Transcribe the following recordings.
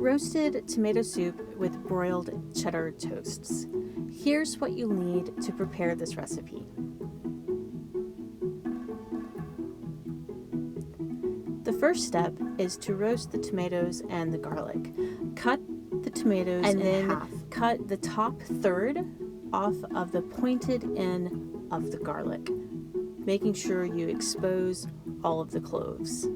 Roasted tomato soup with broiled cheddar toasts. Here's what you'll need to prepare this recipe. The first step is to roast the tomatoes and the garlic. Cut the tomatoes and in half. Cut the top third off of the pointed end of the garlic, making sure you expose all of the cloves.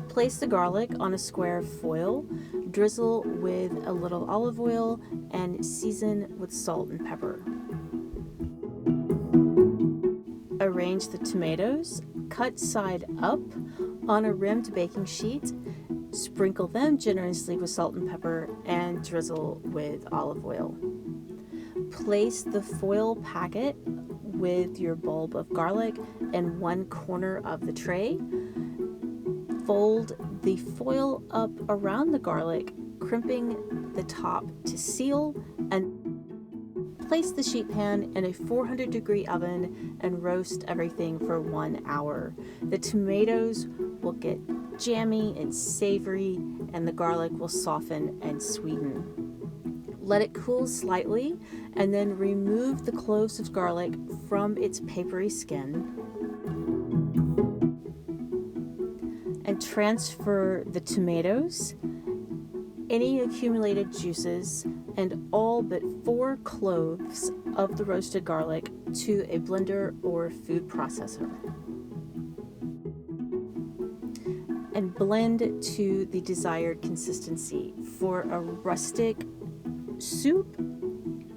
Place the garlic on a square of foil, drizzle with a little olive oil, and season with salt and pepper. Arrange the tomatoes, cut side up, on a rimmed baking sheet. Sprinkle them generously with salt and pepper and drizzle with olive oil. Place the foil packet with your bulb of garlic in one corner of the tray. Fold the foil up around the garlic, crimping the top to seal, and place the sheet pan in a 400-degree oven and roast everything for 1 hour. The tomatoes will get jammy and savory, and the garlic will soften and sweeten. Let it cool slightly, and then remove the cloves of garlic from its papery skin and transfer the tomatoes, any accumulated juices, and all but 4 cloves of the roasted garlic to a blender or food processor. And blend to the desired consistency. For a rustic soup,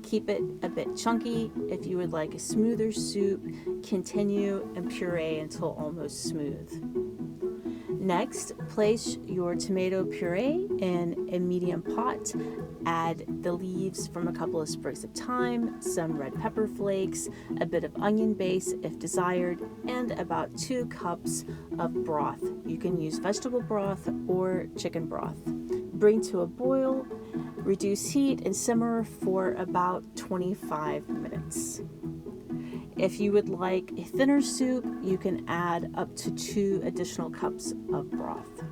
keep it a bit chunky. If you would like a smoother soup, continue and puree until almost smooth. Next, place your tomato puree in a medium pot. Add the leaves from a couple of sprigs of thyme, some red pepper flakes, a bit of onion base if desired, and about 2 cups of broth. You can use vegetable broth or chicken broth. Bring to a boil, reduce heat, and simmer for about 25 minutes. If you would like a thinner soup, you can add up to 2 additional cups of broth.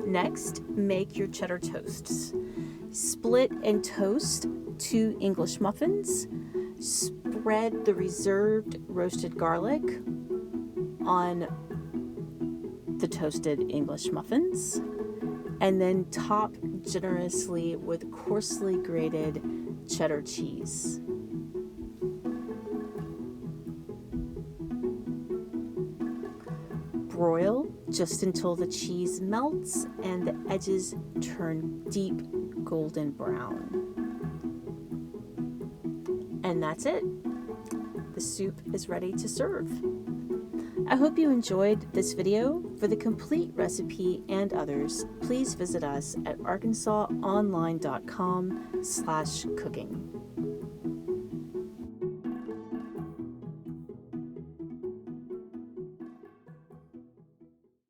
Next, make your cheddar toasts. Split and toast 2 English muffins. Spread the reserved roasted garlic on the toasted English muffins, and then top generously with coarsely grated cheddar cheese. Broil just until the cheese melts and the edges turn deep golden brown. And that's it. The soup is ready to serve. I hope you enjoyed this video. For the complete recipe and others, please visit us at arkansasonline.com/cooking.